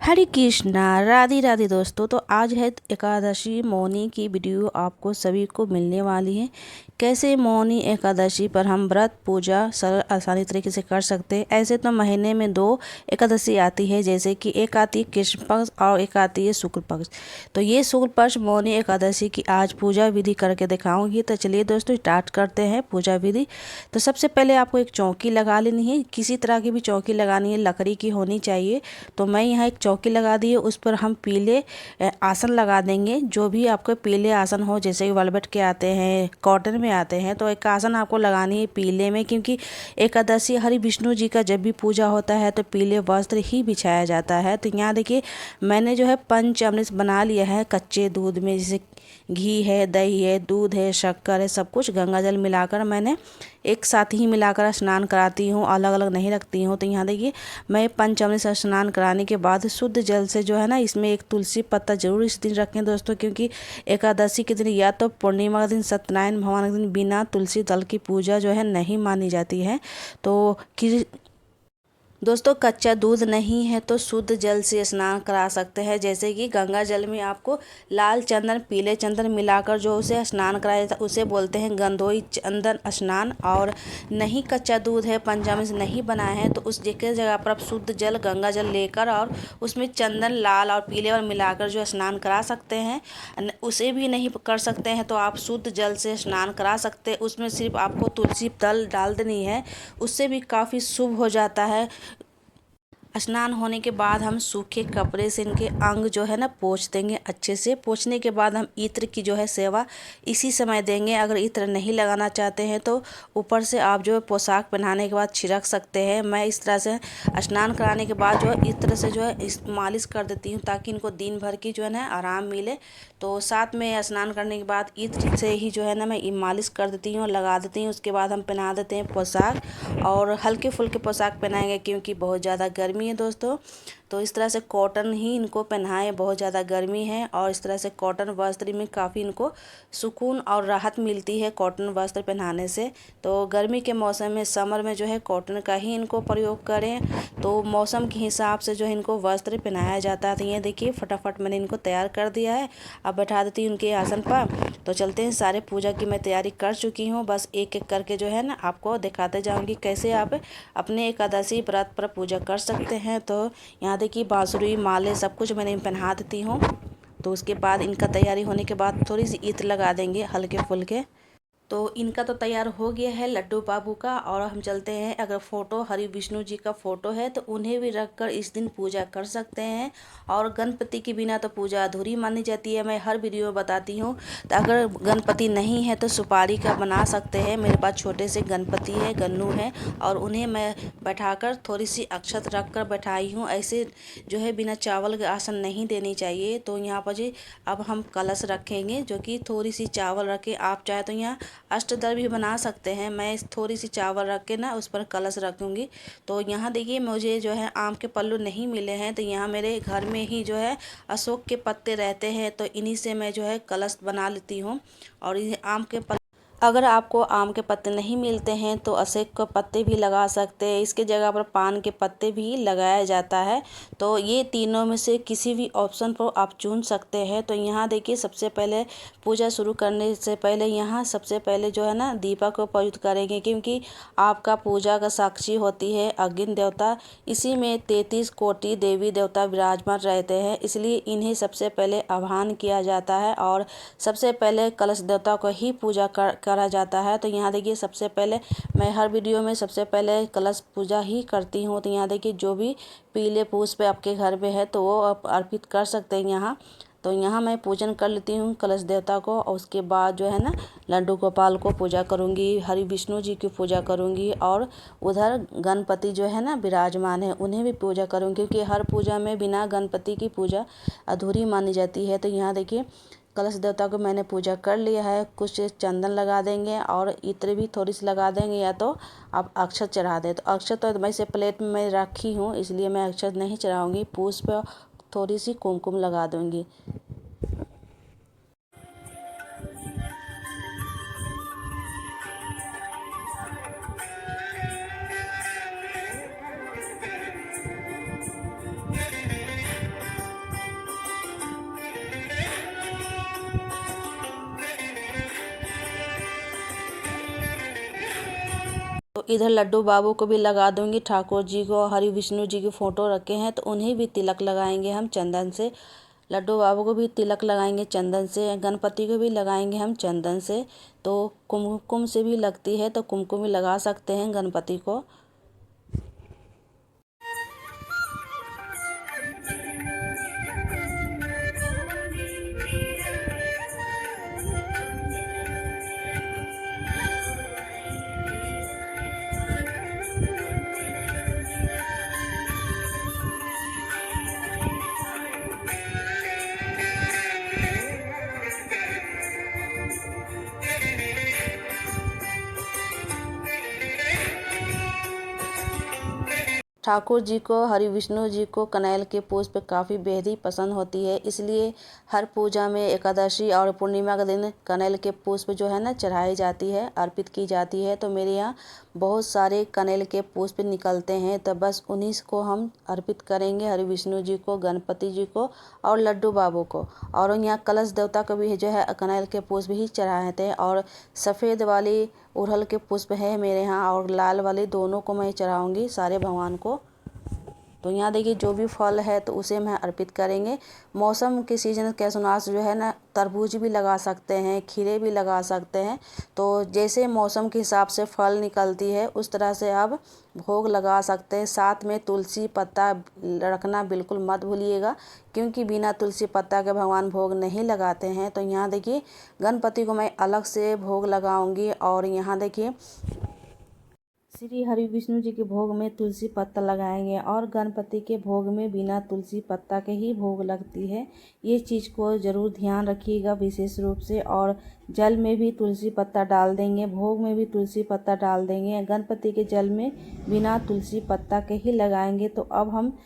हरे कृष्णा, राधे राधे दोस्तों। तो आज है एकादशी मौनी की वीडियो आपको सभी को मिलने वाली है। कैसे मौनी एकादशी पर हम व्रत पूजा सरल आसानी तरीके से कर सकते हैं। ऐसे तो महीने में 2 एकादशी आती है, जैसे कि एक आती है कृष्ण पक्ष और एक आती है शुक्ल पक्ष। तो ये शुक्ल पक्ष मौनी एकादशी की आज पूजा विधि करके दिखाऊंगी। तो चलिए दोस्तों स्टार्ट करते हैं पूजा विधि। तो सबसे पहले आपको एक चौकी लगा लेनी है। किसी तरह की भी चौकी लगानी है, लकड़ी की होनी चाहिए। तो मैं यहाँ एक चौकी लगा दी है, उस पर हम पीले आसन लगा देंगे। जो भी आपके पीले आसन हो, जैसे कि वेलवेट के आते हैं, कॉटन में आते हैं, तो एक आसन आपको लगानी है पीले में, क्योंकि एकादशी हरि विष्णु जी का जब भी पूजा होता है तो पीले वस्त्र ही बिछाया जाता है। तो यहाँ देखिए मैंने जो है पंचामृत बना लिया है कच्चे दूध में, जैसे घी है, दही है, दूध है, शक्कर है, सब कुछ गंगा जल मिलाकर मैंने एक साथ ही मिलाकर स्नान कराती हूँ, अलग अलग नहीं रखती हूँ। तो यहाँ देखिए मैं पंचामृत से स्नान कराने के बाद शुद्ध जल से जो है ना, इसमें एक तुलसी पत्ता जरूर इस दिन रखें दोस्तों, क्योंकि एकादशी के दिन या तो पूर्णिमा के दिन, सत्यनारायण भगवान के दिन बिना तुलसी दल की पूजा जो है नहीं मानी जाती है। तो दोस्तों कच्चा दूध नहीं है तो शुद्ध जल से स्नान करा सकते हैं। जैसे कि गंगा जल में आपको लाल चंदन पीले चंदन मिलाकर जो उसे स्नान कराया जाता है उसे बोलते हैं गंधोई चंदन स्नान। और नहीं कच्चा दूध है, पंचामृत नहीं बनाए हैं, तो उस जगह पर आप शुद्ध जल गंगा जल लेकर और उसमें चंदन लाल और पीले और मिलाकर जो स्नान करा सकते हैं। उसे भी नहीं कर सकते हैं तो आप शुद्ध जल से स्नान करा सकते हैं। उसमें सिर्फ आपको तुलसी दल डाल देनी है, उससे भी काफ़ी शुभ हो जाता है। स्नान होने के बाद हम सूखे कपड़े से इनके अंग जो है ना पोंछ देंगे। अच्छे से पोंछने के बाद हम इत्र की जो है सेवा इसी समय देंगे। अगर इत्र नहीं लगाना चाहते हैं तो ऊपर से आप जो है पोशाक पहनाने के बाद छिड़क सकते हैं। मैं इस तरह से स्नान कराने के बाद जो है इत्र से जो है इस मालिश कर देती हूँ, ताकि इनको दिन भर की जो है ना आराम मिले। तो साथ में स्नान करने के बाद इत्र से ही जो है ना मैं मालिश कर देती हूँ, लगा देती हूँ। उसके बाद हम पहना देते हैं पोशाक, और हल्के फुल्के पोशाक पहनाएंगे क्योंकि बहुत ज़्यादा गर्मी है दोस्तों। तो इस तरह से कॉटन ही इनको पहनाएं, बहुत ज़्यादा गर्मी है। और इस तरह से कॉटन वस्त्र में काफ़ी इनको सुकून और राहत मिलती है कॉटन वस्त्र पहनाने से। तो गर्मी के मौसम में, समर में जो है कॉटन का ही इनको प्रयोग करें। तो मौसम के हिसाब से जो है इनको वस्त्र पहनाया जाता है। तो ये देखिए फटाफट मैंने इनको तैयार कर दिया है। अब बैठा देती हूँ उनके आसन पर। तो चलते हैं, सारे पूजा की मैं तैयारी कर चुकी हूँ, बस एक एक करके जो है ना आपको दिखाते जाऊँगी कैसे आप अपने एकादशी व्रत पर पूजा कर सकते हैं। तो यहाँ देखिए बांसुरी माले सब कुछ मैंने पहना देती हूँ। तो उसके बाद इनका तैयारी होने के बाद थोड़ी सी इत्र लगा देंगे हल्के फुल्के। तो इनका तो तैयार हो गया है लड्डू बाबू का। और हम चलते हैं, अगर फ़ोटो हरि विष्णु जी का फ़ोटो है तो उन्हें भी रखकर इस दिन पूजा कर सकते हैं। और गणपति के बिना तो पूजा अधूरी मानी जाती है, मैं हर वीडियो में बताती हूँ। तो अगर गणपति नहीं है तो सुपारी का बना सकते हैं। मेरे पास छोटे से गणपति है, गन्नू है, और उन्हें मैं बैठाकर थोड़ी सी अक्षत रख कर बैठाई हूँ। ऐसे जो है बिना चावल के आसन नहीं देनी चाहिए। तो यहाँ पर जी अब हम कलश रखेंगे, जो कि थोड़ी सी चावल रखें। आप चाहे तो यहाँ अष्टदल भी बना सकते हैं। मैं थोड़ी सी चावल रख के ना उस पर कलश रखूँगी। तो यहाँ देखिए मुझे जो है आम के पल्लू नहीं मिले हैं, तो यहाँ मेरे घर में ही जो है अशोक के पत्ते रहते हैं, तो इन्हीं से मैं जो है कलश बना लेती हूँ। और ये आम के अगर आपको आम के पत्ते नहीं मिलते हैं तो अशोक के पत्ते भी लगा सकते हैं। इसके जगह पर पान के पत्ते भी लगाया जाता है। तो ये तीनों में से किसी भी ऑप्शन को आप चुन सकते हैं। तो यहाँ देखिए सबसे पहले पूजा शुरू करने से पहले यहाँ सबसे पहले जो है ना दीपक को प्रयुक्त करेंगे, क्योंकि आपका पूजा का साक्षी होती है अग्नि देवता। इसी में 33 कोटि देवी देवता विराजमान रहते हैं, इसलिए इन्हें सबसे पहले आह्वान किया जाता है और सबसे पहले कलश देवता को ही पूजा करा जाता है। तो यहाँ देखिए सबसे पहले मैं हर वीडियो में सबसे पहले कलश पूजा ही करती हूँ। तो यहाँ देखिए जो भी पीले पुष्प आपके घर में है तो वो आप अर्पित कर सकते हैं यहाँ। तो यहाँ मैं पूजन कर लेती हूँ कलश देवता को, और उसके बाद जो है ना लड्डू गोपाल को पूजा करूँगी, हरि विष्णु जी की पूजा करूँगी, और उधर गणपति जो है ना विराजमान है उन्हें भी पूजा करूँगी, क्योंकि हर पूजा में बिना गणपति की पूजा अधूरी मानी जाती है। तो यहाँ देखिए कलश देवता को मैंने पूजा कर लिया है। कुछ चंदन लगा देंगे और इत्र भी थोड़ी सी लगा देंगे, या तो आप अक्षत चढ़ा दें। तो अक्षत तो मैं से प्लेट में मैं रखी हूँ, इसलिए मैं अक्षत नहीं चढ़ाऊँगी। पुष्प थोड़ी सी कुमकुम लगा दूँगी। इधर लड्डू बाबू को भी लगा दूंगी। ठाकुर जी को, हरि विष्णु जी की फ़ोटो रखे हैं तो उन्हें भी तिलक लगाएंगे हम चंदन से। लड्डू बाबू को भी तिलक लगाएंगे चंदन से, गणपति को भी लगाएंगे हम चंदन से। तो कुमकुम से भी लगती है तो कुमकुम भी लगा सकते हैं गणपति को। ठाकुर जी को, हरि विष्णु जी को कनैल के पुष्प काफ़ी बेहद ही पसंद होती है, इसलिए हर पूजा में एकादशी और पूर्णिमा के दिन कनैल के पुष्प जो है ना चढ़ाई जाती है, अर्पित की जाती है। तो मेरे यहाँ बहुत सारे कनैल के पुष्प निकलते हैं, तो बस उन्हीं को हम अर्पित करेंगे हरि विष्णु जी को, गणपति जी को और लड्डू बाबू को। और यहाँ कलश देवता को भी जो है कनैल के पुष्प ही चढ़ाते हैं। और सफ़ेद वाली अड़हुल के पुष्प है मेरे यहाँ और लाल वाले, दोनों को मैं चढ़ाऊँगी सारे भगवान को। तो यहाँ देखिए जो भी फल है तो उसे मैं अर्पित करेंगे। मौसम के सीजन के अनुसार जो है ना तरबूज भी लगा सकते हैं, खीरे भी लगा सकते हैं। तो जैसे मौसम के हिसाब से फल निकलती है उस तरह से आप भोग लगा सकते हैं। साथ में तुलसी पत्ता रखना बिल्कुल मत भूलिएगा, क्योंकि बिना तुलसी पत्ता के भगवान भोग नहीं लगाते हैं। तो यहाँ देखिए गणपति को मैं अलग से भोग लगाऊंगी। और यहाँ देखिए श्री हरि विष्णु जी के भोग में तुलसी पत्ता लगाएंगे और गणपति के भोग में बिना तुलसी पत्ता के ही भोग लगती है। ये चीज़ को ज़रूर ध्यान रखिएगा विशेष रूप से। और जल में भी तुलसी पत्ता डाल देंगे, भोग में भी तुलसी पत्ता डाल देंगे, गणपति के जल में बिना तुलसी पत्ता के ही लगाएंगे। तो अब हम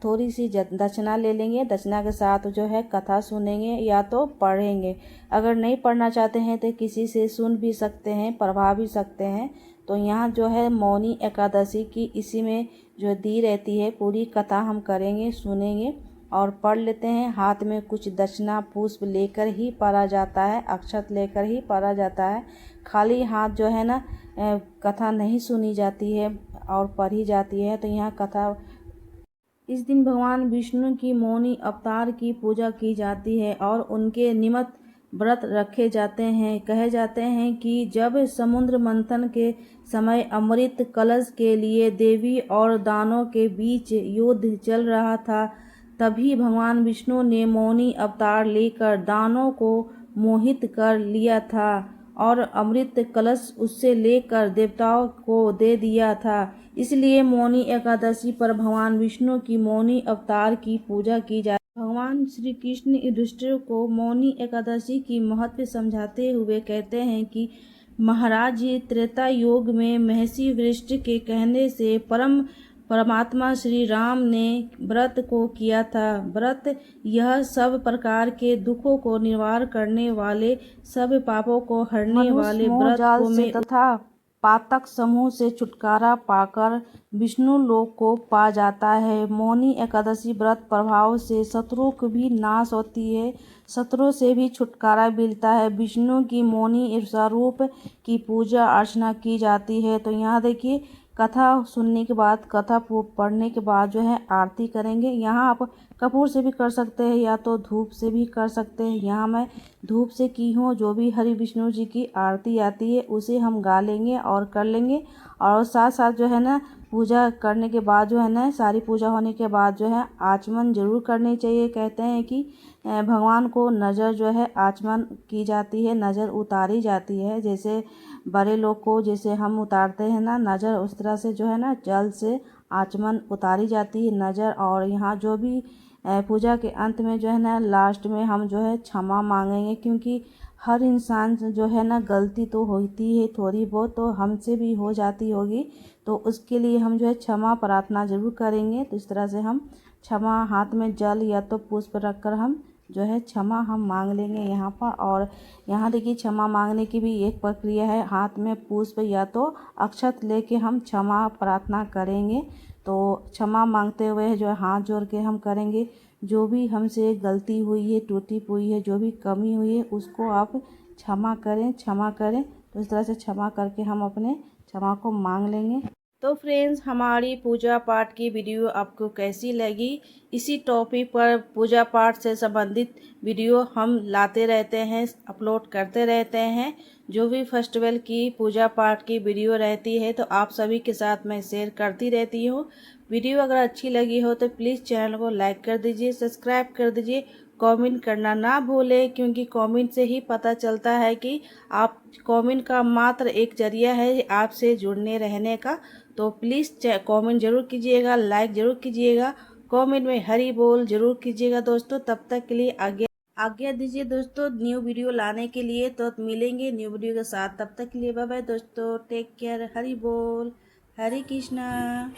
थोड़ी सी दक्षिणा ले लेंगे, दक्षिणा के साथ जो है कथा सुनेंगे या तो पढ़ेंगे। अगर नहीं पढ़ना चाहते हैं तो किसी से सुन भी सकते हैं, पढ़वा भी सकते हैं। तो यहाँ जो है मौनी एकादशी की इसी में जो दी रहती है पूरी कथा हम करेंगे, सुनेंगे और पढ़ लेते हैं। हाथ में कुछ दक्षिणा पुष्प लेकर ही पढ़ा जाता है, अक्षत लेकर ही पढ़ा जाता है। खाली हाथ जो है ना कथा नहीं सुनी जाती है और पढ़ी जाती है। तो यहाँ कथा, इस दिन भगवान विष्णु की मौनी अवतार की पूजा की जाती है और उनके निमित्त व्रत रखे जाते हैं। कहे जाते हैं कि जब समुद्र मंथन के समय अमृत कलश के लिए देवी और दानों के बीच युद्ध चल रहा था, तभी भगवान विष्णु ने मौनी अवतार लेकर दानों को मोहित कर लिया था और अमृत कलश उससे लेकर देवताओं को दे दिया था। इसलिए मौनी एकादशी पर भगवान विष्णु की मौनी अवतार की पूजा की जाती है। भगवान श्री कृष्ण युधिष्ठिर को मौनी एकादशी की महत्व समझाते हुए कहते हैं कि महाराज जी, त्रेता युग में महर्षि वशिष्ठ के कहने से परमात्मा श्री राम ने व्रत को किया था। व्रत यह सब प्रकार के दुखों को निवारण करने वाले, सब पापों को हरने वाले व्रत को में तथा पातक समूह से छुटकारा पाकर विष्णु लोक को पा जाता है। मौनी एकादशी व्रत प्रभाव से शत्रुओं की भी नाश होती है, शत्रुओं से भी छुटकारा मिलता है। विष्णु की मौनी स्वरूप की पूजा अर्चना की जाती है। तो यहाँ देखिए कथा सुनने के बाद, कथा पढ़ने के बाद जो है आरती करेंगे। यहाँ आप कपूर से भी कर सकते हैं या तो धूप से भी कर सकते हैं। यहाँ मैं धूप से की हूँ। जो भी हरि विष्णु जी की आरती आती है उसे हम गा लेंगे और कर लेंगे। और साथ साथ जो है ना पूजा करने के बाद जो है ना, सारी पूजा होने के बाद जो है आचमन जरूर करनी चाहिए। कहते हैं कि भगवान को नज़र जो है आचमन की जाती है, नज़र उतारी जाती है। जैसे बड़े लोग को जैसे हम उतारते हैं ना नज़र, उस तरह से जो है ना जल से आचमन उतारी जाती है नज़र। और यहाँ जो भी पूजा के अंत में जो है ना लास्ट में हम जो है क्षमा मांगेंगे, क्योंकि हर इंसान जो है ना गलती तो होती है थोड़ी बहुत, तो हमसे भी हो जाती होगी। तो उसके लिए हम जो है क्षमा प्रार्थना जरूर करेंगे। तो इस तरह से हम क्षमा, हाथ में जल या तो पुष्प रखकर हम जो है क्षमा हम मांग लेंगे यहाँ पर। और यहाँ देखिए क्षमा मांगने की भी एक प्रक्रिया है। हाथ में पुष्प या तो अक्षत लेके हम क्षमा प्रार्थना करेंगे। तो क्षमा मांगते हुए जो है हाथ जोड़ के हम करेंगे। जो भी हमसे गलती हुई है, टूटी हुई है, जो भी कमी हुई है उसको आप क्षमा करें, क्षमा करें। तो इस तरह से क्षमा करके हम अपने क्षमा को मांग लेंगे। तो फ्रेंड्स, हमारी पूजा पाठ की वीडियो आपको कैसी लगी? इसी टॉपिक पर पूजा पाठ से संबंधित वीडियो हम लाते रहते हैं, अपलोड करते रहते हैं। जो भी फेस्टिवल की पूजा पाठ की वीडियो रहती है तो आप सभी के साथ मैं शेयर करती रहती हूँ। वीडियो अगर अच्छी लगी हो तो प्लीज़ चैनल को लाइक कर दीजिए, सब्सक्राइब कर दीजिए, कमेंट करना ना भूलें, क्योंकि कमेंट से ही पता चलता है कि आप कमेंट का मात्र एक जरिया है आपसे जुड़ने रहने का। तो प्लीज़ कमेंट ज़रूर कीजिएगा, लाइक ज़रूर कीजिएगा, कमेंट में हरी बोल ज़रूर कीजिएगा दोस्तों। तब तक के लिए आज्ञा दीजिए दोस्तों न्यू वीडियो लाने के लिए। तो मिलेंगे न्यू वीडियो के साथ, तब तक के लिए बाय बाय दोस्तों, टेक केयर, हरी बोल, हरे कृष्णा।